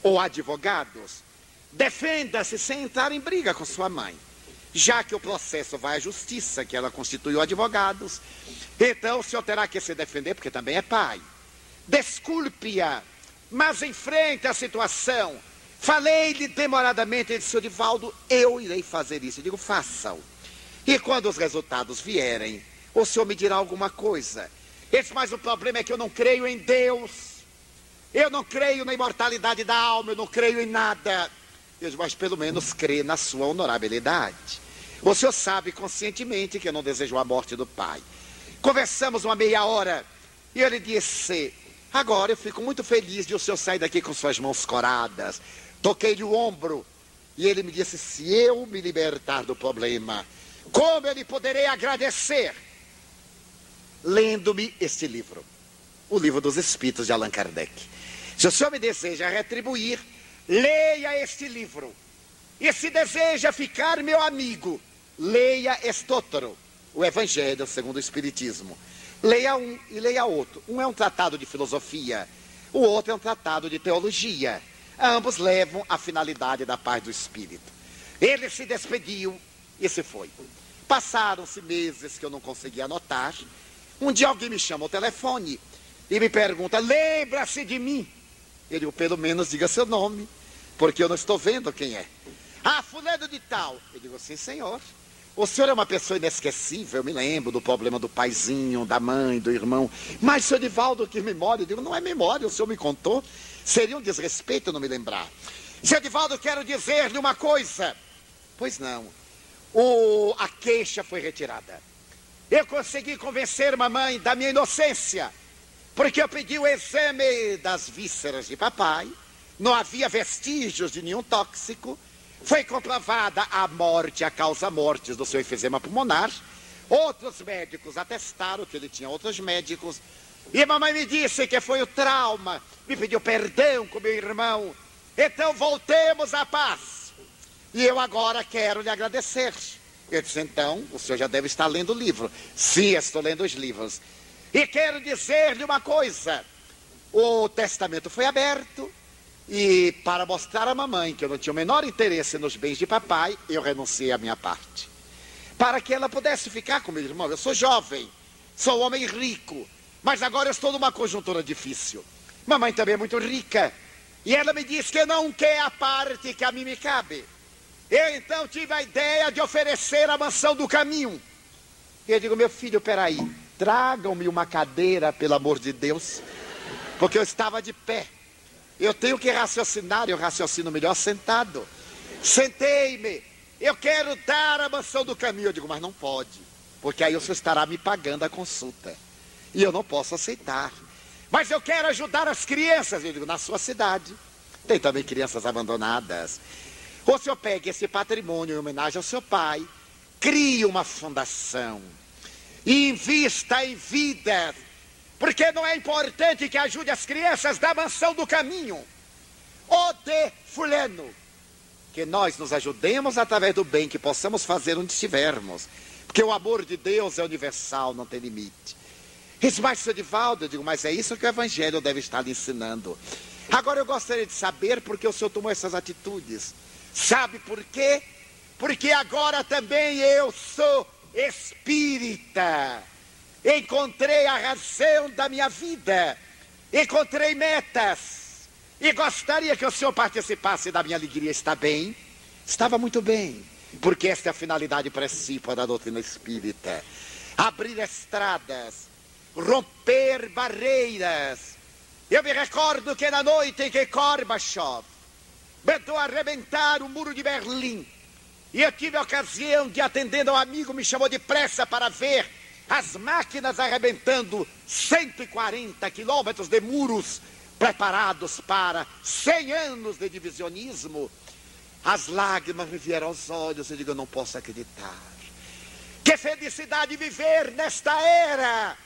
ou advogados. Defenda-se sem entrar em briga com sua mãe. Já que o processo vai à justiça, que ela constituiu advogados, então o senhor terá que se defender, porque também é pai. Desculpe-a, mas enfrente a situação. Falei-lhe demoradamente, ele disse: senhor Divaldo, eu irei fazer isso. Eu digo: faça-o. E quando os resultados vierem, o senhor me dirá alguma coisa. Ele disse: mas o problema é que eu não creio em Deus. Eu não creio na imortalidade da alma, eu não creio em nada. Eu digo: mas pelo menos crê na sua honorabilidade. O senhor sabe conscientemente que eu não desejo a morte do pai. Conversamos uma meia hora e ele disse: Agora eu fico muito feliz de o senhor sair daqui com suas mãos coradas. Toquei-lhe o ombro e ele me disse, se eu me libertar do problema, como eu lhe poderei agradecer? Lendo-me este livro, o Livro dos Espíritos de Allan Kardec. Se o senhor me deseja retribuir, leia este livro. E se deseja ficar meu amigo, leia este outro, o Evangelho segundo o Espiritismo. Leia um e leia outro. Um é um tratado de filosofia, o outro é um tratado de teologia. Ambos levam a finalidade da paz do Espírito. Ele se despediu e se foi. Passaram-se meses que eu não conseguia anotar. Um dia alguém me chama ao telefone e me pergunta, lembra-se de mim? Eu digo, pelo menos diga seu nome, porque eu não estou vendo quem é. Ah, fulano de tal. Eu digo, sim, senhor. O senhor é uma pessoa inesquecível, eu me lembro do problema do paizinho, da mãe, do irmão. Mas, senhor Divaldo, que memória? Eu digo, não é memória, o senhor me contou. Seria um desrespeito eu não me lembrar. Senhor Divaldo, quero dizer-lhe uma coisa. Pois não. A queixa foi retirada. Eu consegui convencer mamãe da minha inocência, porque eu pedi o exame das vísceras de papai, não havia vestígios de nenhum tóxico, foi comprovada a morte, a causa mortis do seu enfisema pulmonar, outros médicos atestaram que ele tinha outros médicos, e mamãe me disse que foi o trauma, me pediu perdão com meu irmão, então voltemos à paz, e eu agora quero lhe agradecer. Eu disse, então, o senhor já deve estar lendo o livro. Sim, estou lendo os livros. E quero dizer-lhe uma coisa. O testamento foi aberto e para mostrar à mamãe que eu não tinha o menor interesse nos bens de papai, eu renunciei à minha parte. Para que ela pudesse ficar com meu irmão. Eu sou jovem, sou homem rico, mas agora eu estou numa conjuntura difícil. Mamãe também é muito rica e ela me disse que não quer a parte que a mim me cabe. Eu então tive a ideia de oferecer a mansão do caminho. E eu digo, meu filho, peraí, tragam-me uma cadeira, pelo amor de Deus, porque eu estava de pé. Eu tenho que raciocinar, eu raciocino melhor sentado. Sentei-me, eu quero dar a mansão do caminho. Eu digo, mas não pode, porque aí o senhor estará me pagando a consulta. E eu não posso aceitar. Mas eu quero ajudar as crianças. Eu digo, na sua cidade tem também crianças abandonadas. O senhor pega esse patrimônio em homenagem ao seu pai, crie uma fundação, invista em vidas, porque não é importante que ajude as crianças da mansão do caminho, ou de fulano, que nós nos ajudemos através do bem que possamos fazer onde estivermos, porque o amor de Deus é universal, não tem limite. Esse mais senhor Divaldo, eu digo, mas é isso que o Evangelho deve estar lhe ensinando. Agora eu gostaria de saber por que o senhor tomou essas atitudes. Sabe por quê? Porque agora também eu sou espírita. Encontrei a razão da minha vida. Encontrei metas. E gostaria que o senhor participasse da minha alegria. Está bem? Estava muito bem. Porque esta é a finalidade principal da doutrina espírita. Abrir estradas. Romper barreiras. Eu me recordo que na noite em que Gorbachev mandou arrebentar o muro de Berlim, e eu tive a ocasião de, atendendo a um amigo, me chamou depressa para ver as máquinas arrebentando 140 quilômetros de muros preparados para 100 anos de divisionismo. As lágrimas me vieram aos olhos. Eu digo, eu não posso acreditar. Que felicidade viver nesta era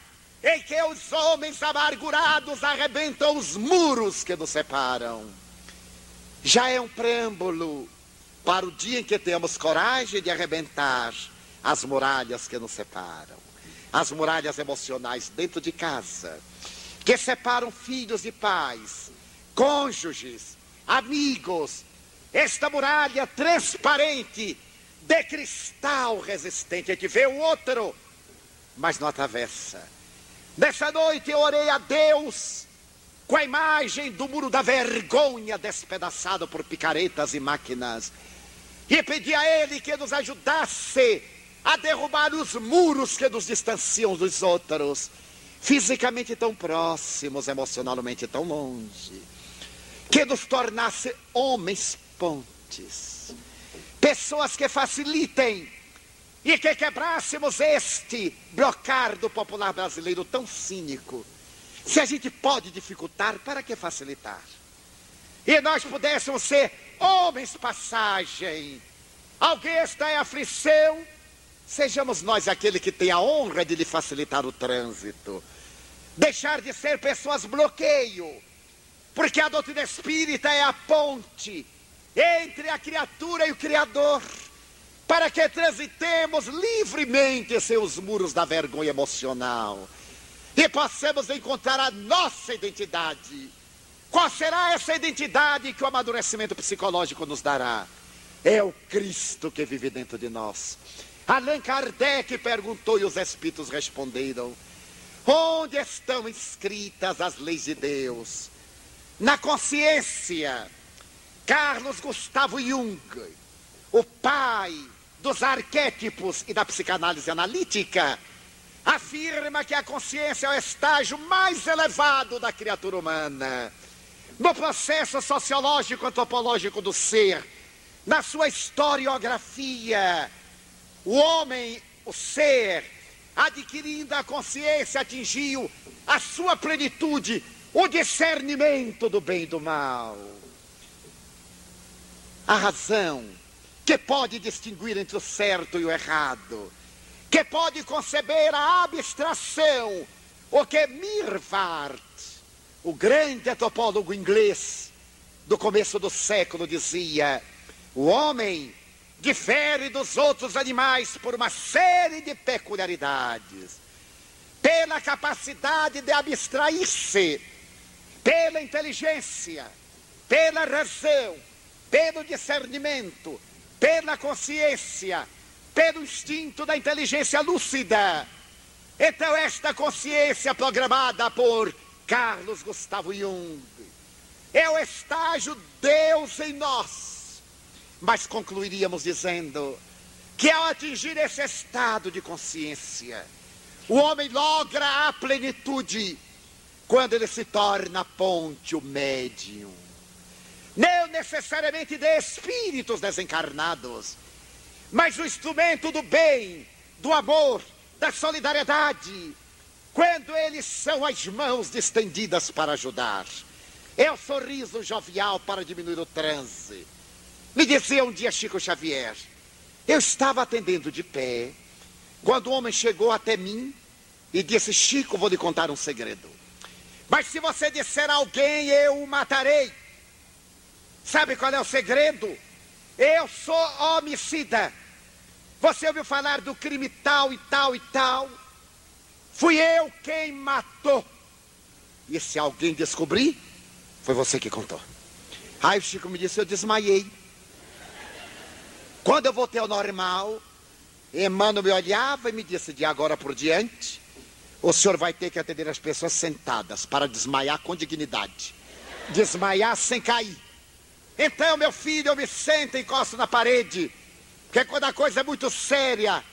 em que os homens amargurados arrebentam os muros que nos separam. Já é um preâmbulo para o dia em que temos coragem de arrebentar as muralhas que nos separam. As muralhas emocionais dentro de casa, que separam filhos de pais, cônjuges, amigos. Esta muralha transparente, de cristal resistente. A gente vê o outro, mas não atravessa. Nessa noite eu orei a Deus com a imagem do muro da vergonha despedaçado por picaretas e máquinas. E pedi a Ele que nos ajudasse a derrubar os muros que nos distanciam dos outros. Fisicamente tão próximos, emocionalmente tão longe. Que nos tornasse homens pontes. Pessoas que facilitem e que quebrássemos este blocar do popular brasileiro tão cínico. Se a gente pode dificultar, para que facilitar? E nós pudéssemos ser homens passagem. Alguém está em aflição, sejamos nós aquele que tem a honra de lhe facilitar o trânsito. Deixar de ser pessoas bloqueio, porque a doutrina espírita é a ponte entre a criatura e o Criador, para que transitemos livremente seus muros da vergonha emocional e possamos encontrar a nossa identidade. Qual será essa identidade que o amadurecimento psicológico nos dará? É o Cristo que vive dentro de nós. Allan Kardec perguntou e os espíritos responderam: onde estão escritas as leis de Deus? Na consciência. Carlos Gustavo Jung, o pai dos arquétipos e da psicanálise analítica, afirma que a consciência é o estágio mais elevado da criatura humana. No processo sociológico antropológico do ser, na sua historiografia, o homem, o ser, adquirindo a consciência, atingiu a sua plenitude, o discernimento do bem e do mal. A razão, que pode distinguir entre o certo e o errado, que pode conceber a abstração, o que Mirwart, o grande antropólogo inglês do começo do século, dizia: o homem difere dos outros animais por uma série de peculiaridades, pela capacidade de abstrair-se, pela inteligência, pela razão, pelo discernimento, pela consciência, pelo instinto da inteligência lúcida. Então esta consciência programada por Carlos Gustavo Jung é o estágio Deus em nós. Mas concluiríamos dizendo que ao atingir esse estado de consciência, o homem logra a plenitude quando ele se torna a ponte, o médium. Não necessariamente de espíritos desencarnados, mas o instrumento do bem, do amor, da solidariedade, quando eles são as mãos estendidas para ajudar. É o sorriso jovial para diminuir o transe. Me dizia um dia Chico Xavier, eu estava atendendo de pé, quando o homem chegou até mim e disse: Chico, vou lhe contar um segredo, mas se você disser a alguém, eu o matarei. Sabe qual é o segredo? Eu sou homicida. Você ouviu falar do crime tal e tal e tal? Fui eu quem matou. E se alguém descobrir, foi você que contou. Aí o Chico me disse: eu desmaiei. Quando eu voltei ao normal, Emmanuel me olhava e me disse: de agora por diante, o senhor vai ter que atender as pessoas sentadas para desmaiar com dignidade. Desmaiar sem cair. Então, meu filho, eu me sento e encosto na parede, porque quando a coisa é muito séria,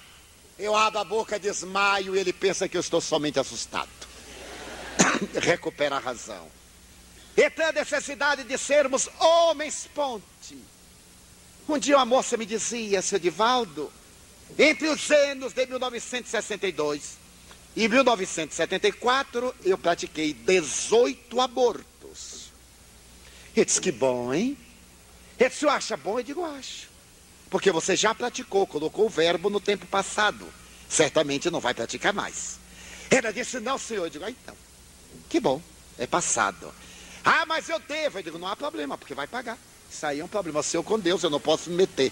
eu abro a boca, desmaio e ele pensa que eu estou somente assustado. Recupera a razão. Então, a necessidade de sermos homens ponte. Um dia uma moça me dizia: seu Divaldo, entre os anos de 1962 e 1974, eu pratiquei 18 abortos. Eu disse: que bom, hein? Ele disse: o senhor acha bom? Eu digo: acho. Porque você já praticou, colocou o verbo no tempo passado. Certamente não vai praticar mais. Ela disse: não, senhor. Eu digo: ah, então, que bom, é passado. Ah, mas eu devo. Eu digo: não há problema, porque vai pagar. Isso aí é um problema seu com Deus, eu não posso me meter.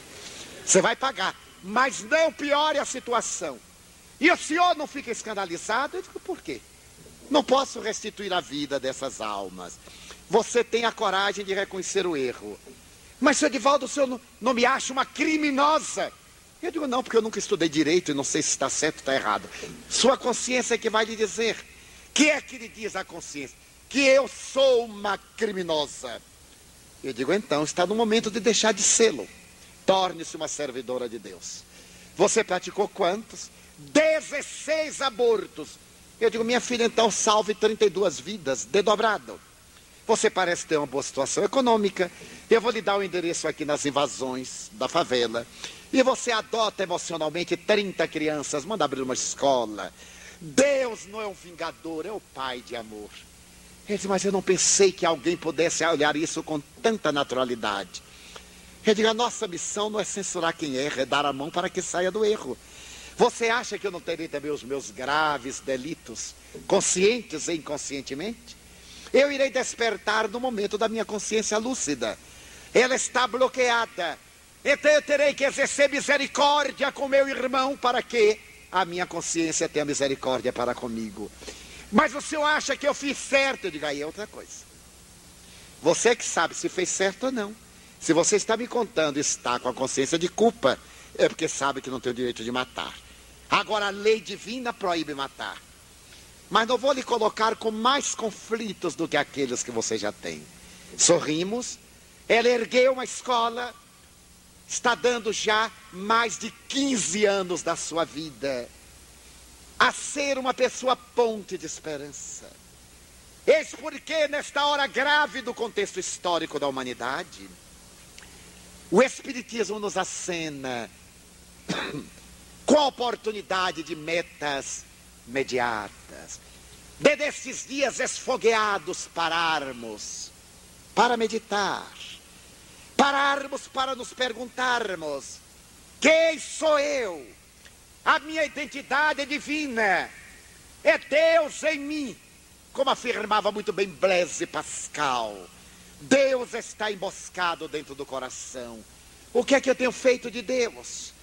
Você vai pagar, mas não piore a situação. E o senhor não fica escandalizado? Eu digo: por quê? Não posso restituir a vida dessas almas. Você tem a coragem de reconhecer o erro. Mas, senhor Divaldo, o senhor não me acha uma criminosa? Eu digo: não, porque eu nunca estudei direito e não sei se está certo ou está errado. Sua consciência é que vai lhe dizer. Que é que lhe diz a consciência? Que eu sou uma criminosa. Eu digo: então, está no momento de deixar de sê-lo. Torne-se uma servidora de Deus. Você praticou quantos? 16 abortos. Eu digo: minha filha, então salve 32 vidas, desdobrado. Você parece ter uma boa situação econômica. Eu vou lhe dar o endereço aqui nas invasões da favela. E você adota emocionalmente 30 crianças, manda abrir uma escola. Deus não é um vingador, é o Pai de amor. Ele disse, mas eu não pensei que alguém pudesse olhar isso com tanta naturalidade. Ele diz, a nossa missão não é censurar quem erra, é dar a mão para que saia do erro. Você acha que eu não terei também os meus graves delitos, conscientes e inconscientemente? Eu irei despertar no momento da minha consciência lúcida. Ela está bloqueada. Então eu terei que exercer misericórdia com meu irmão para que a minha consciência tenha misericórdia para comigo. Mas o senhor acha que eu fiz certo? Eu digo, aí é outra coisa. Você que sabe se fez certo ou não. Se você está me contando e está com a consciência de culpa, é porque sabe que não tem o direito de matar. Agora a lei divina proíbe matar. Mas não vou lhe colocar com mais conflitos do que aqueles que você já tem. Sorrimos. Ela ergueu uma escola. Está dando já mais de 15 anos da sua vida a ser uma pessoa ponte de esperança. Eis porque nesta hora grave do contexto histórico da humanidade, o Espiritismo nos acena com a oportunidade de metas imediatas, de destes dias esfogueados pararmos para meditar, pararmos para nos perguntarmos, quem sou eu? A minha identidade é divina, é Deus em mim, como afirmava muito bem Blaise Pascal. Deus está emboscado dentro do coração. O que é que eu tenho feito de Deus?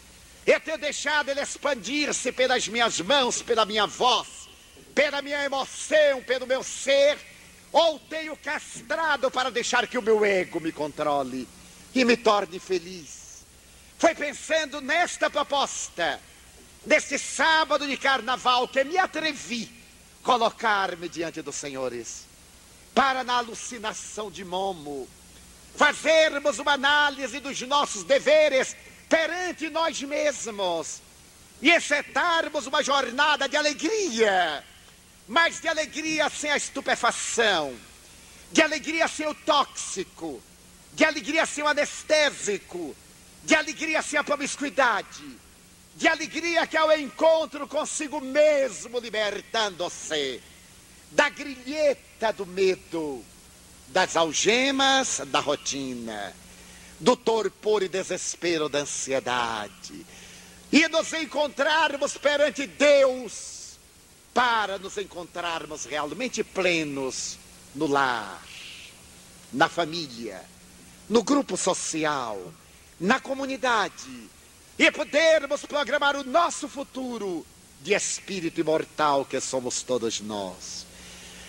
Eu tenho deixado Ele expandir-se pelas minhas mãos, pela minha voz, pela minha emoção, pelo meu ser, ou tenho castrado para deixar que o meu ego me controle e me torne feliz? Foi pensando nesta proposta, neste sábado de carnaval, que me atrevi a colocar-me diante dos senhores, para na alucinação de Momo, fazermos uma análise dos nossos deveres perante nós mesmos e encetarmos uma jornada de alegria, mas de alegria sem a estupefação, de alegria sem o tóxico, de alegria sem o anestésico, de alegria sem a promiscuidade, de alegria que é o encontro consigo mesmo, libertando-se da grilheta do medo, das algemas da rotina, do torpor e desespero da ansiedade, e nos encontrarmos perante Deus, para nos encontrarmos realmente plenos no lar, na família, no grupo social, na comunidade, e podermos programar o nosso futuro de espírito imortal que somos todos nós.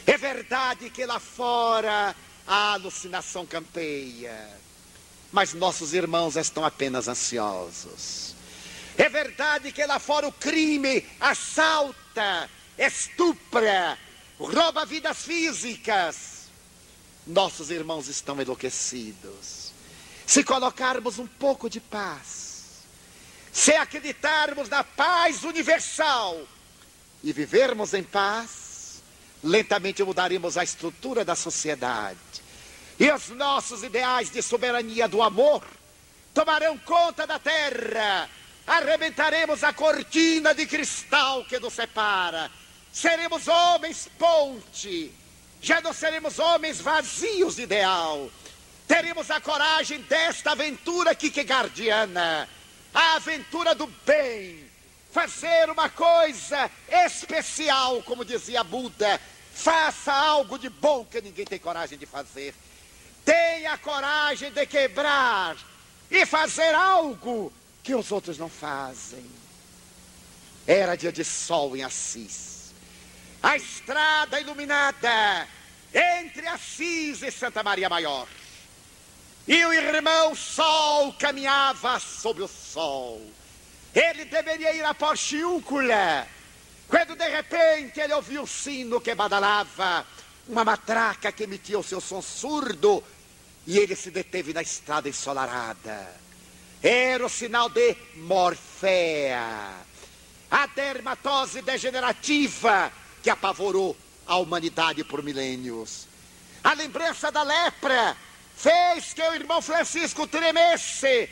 É verdade que lá fora a alucinação campeia, mas nossos irmãos estão apenas ansiosos. É verdade que lá fora o crime assalta, estupra, rouba vidas físicas. Nossos irmãos estão enlouquecidos. Se colocarmos um pouco de paz, se acreditarmos na paz universal e vivermos em paz, lentamente mudaremos a estrutura da sociedade. E os nossos ideais de soberania do amor tomarão conta da terra. Arrebentaremos a cortina de cristal que nos separa. Seremos homens ponte. Já não seremos homens vazios de ideal. Teremos a coragem desta aventura kierkegaardiana, a aventura do bem. Fazer uma coisa especial, como dizia Buda. Faça algo de bom que ninguém tem coragem de fazer. Tenha coragem de quebrar e fazer algo que os outros não fazem. Era dia de sol em Assis. A estrada iluminada entre Assis e Santa Maria Maior. E o irmão Sol caminhava sob o sol. Ele deveria ir à Porciúncula, quando de repente ele ouviu o sino que badalava, uma matraca que emitia o seu som surdo, e ele se deteve na estrada ensolarada. Era o sinal de morféa, a dermatose degenerativa que apavorou a humanidade por milênios. A lembrança da lepra fez que o irmão Francisco tremesse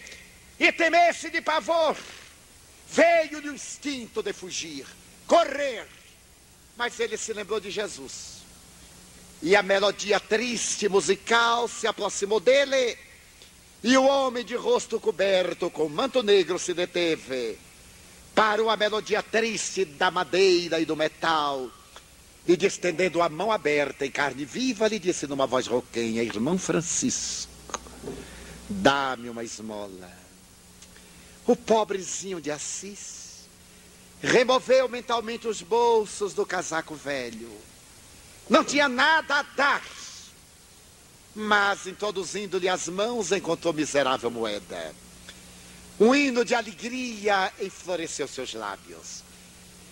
e temesse de pavor. Veio-lhe o instinto de fugir, correr, Mas ele se lembrou de Jesus. E a melodia triste musical se aproximou dele. E o homem de rosto coberto com manto negro se deteve para uma melodia triste da madeira e do metal. E estendendo a mão aberta em carne viva, lhe disse numa voz rouquenha: irmão Francisco, dá-me uma esmola. O pobrezinho de Assis removeu mentalmente os bolsos do casaco velho. Não tinha nada a dar, mas introduzindo-lhe as mãos encontrou miserável moeda. Um hino de alegria enfloresceu seus lábios.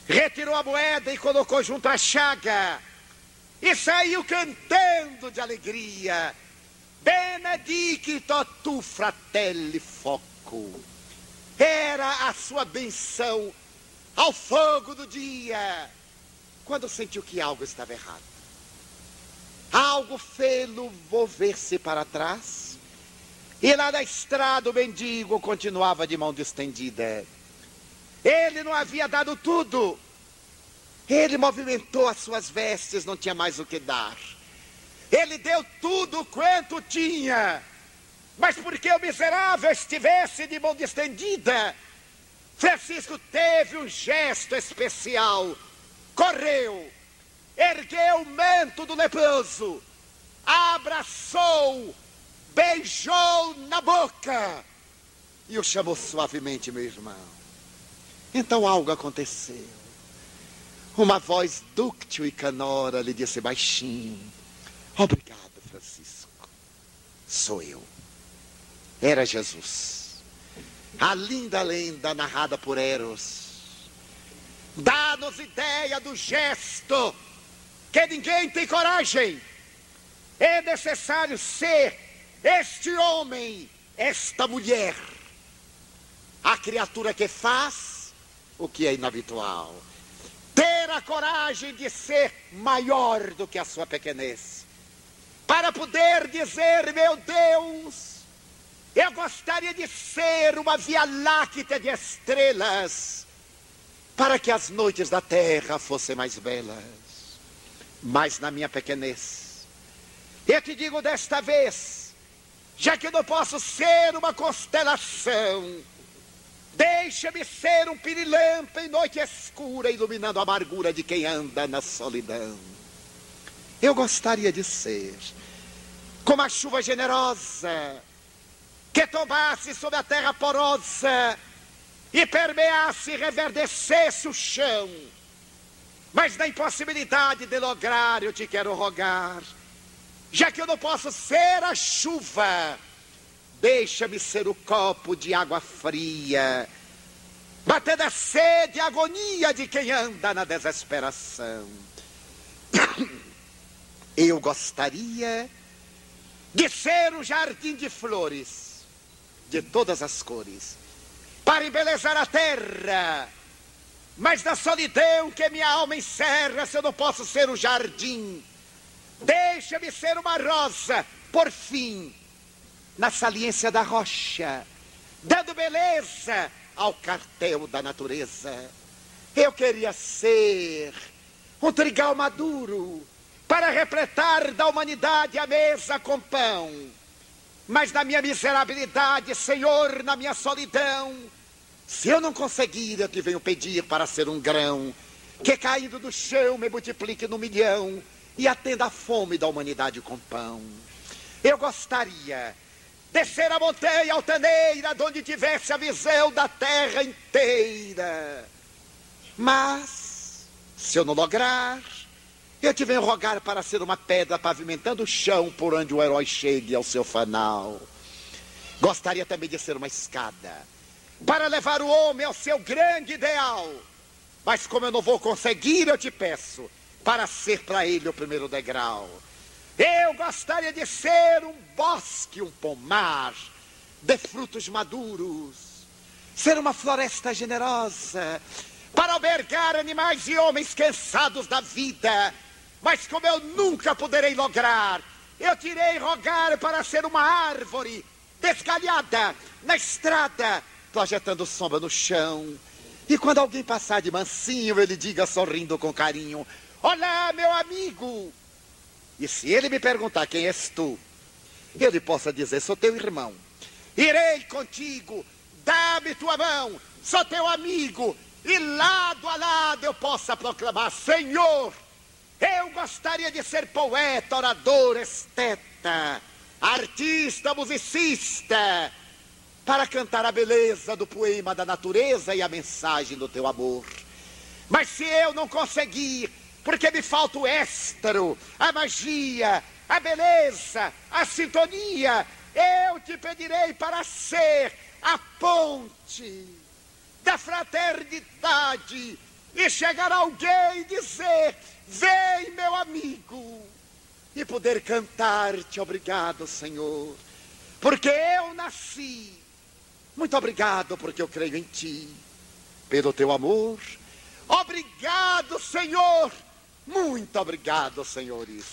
Retirou a moeda e colocou junto à chaga e saiu cantando de alegria: Benedicto tu fratelli foco. Era a sua benção ao fogo do dia, quando sentiu que algo estava errado. Algo fê-lo volver-se para trás, e lá na estrada o mendigo continuava de mão estendida. Ele não havia dado tudo. Ele movimentou as suas vestes, não tinha mais o que dar. Ele deu tudo quanto tinha. Mas porque o miserável estivesse de mão estendida, Francisco teve um gesto especial. Correu, ergueu o manto do leproso, abraçou, beijou na boca e o chamou suavemente: meu irmão. Então algo aconteceu. Uma voz dúctil e canora lhe disse baixinho: obrigado, Francisco. Sou eu. Era Jesus. A linda lenda narrada por Eros dá-nos ideia do gesto que ninguém tem coragem. É necessário ser este homem, esta mulher, a criatura que faz o que é inabitual. Ter a coragem de ser maior do que a sua pequenez, para poder dizer: meu Deus, eu gostaria de ser uma via láctea de estrelas, para que as noites da terra fossem mais belas. Mas na minha pequenez, eu te digo desta vez, já que eu não posso ser uma constelação, deixa-me ser um pirilampo em noite escura, iluminando a amargura de quem anda na solidão. Eu gostaria de ser como a chuva generosa, que tomasse sobre a terra porosa e permeasse e reverdecesse o chão. Mas na impossibilidade de lograr, eu te quero rogar, já que eu não posso ser a chuva, deixa-me ser o copo de água fria, batendo a sede e a agonia de quem anda na desesperação. Eu gostaria de ser um jardim de flores, de todas as cores, para embelezar a terra. Mas na solidão que minha alma encerra, se eu não posso ser um jardim, deixa-me ser uma rosa, por fim, na saliência da rocha, dando beleza ao cartel da natureza. Eu queria ser um trigal maduro, para repletar da humanidade a mesa com pão. Mas na minha miserabilidade, Senhor, na minha solidão, se eu não conseguir, eu te venho pedir para ser um grão, que caindo do chão me multiplique no milhão, e atenda a fome da humanidade com pão. Eu gostaria de ser a montanha altaneira, de onde tivesse a visão da terra inteira. Mas, se eu não lograr, eu te venho rogar para ser uma pedra pavimentando o chão por onde o herói chegue ao seu fanal. Gostaria também de ser uma escada, para levar o homem ao seu grande ideal. Mas como eu não vou conseguir, eu te peço para ser para ele o primeiro degrau. Eu gostaria de ser um bosque, um pomar de frutos maduros, ser uma floresta generosa, para albergar animais e homens cansados da vida. Mas como eu nunca poderei lograr, eu te irei rogar para ser uma árvore desgalhada na estrada, projetando sombra no chão, E quando alguém passar de mansinho, ele diga sorrindo com carinho: olá, meu amigo. E se ele me perguntar quem és tu, eu lhe possa dizer: sou teu irmão. Irei contigo, dá-me tua mão, sou teu amigo. E lado a lado eu possa proclamar: Senhor, eu gostaria de ser poeta, orador, esteta, artista, musicista, para cantar a beleza do poema da natureza e a mensagem do teu amor. Mas se eu não conseguir, porque me falta o éstero, a magia, a beleza, a sintonia, eu te pedirei para ser a ponte da fraternidade e chegar alguém e dizer: vem, meu amigo, e poder cantar-te: obrigado, Senhor, porque eu nasci. Muito obrigado, porque eu creio em ti, pelo teu amor. Obrigado, Senhor. Muito obrigado, senhores.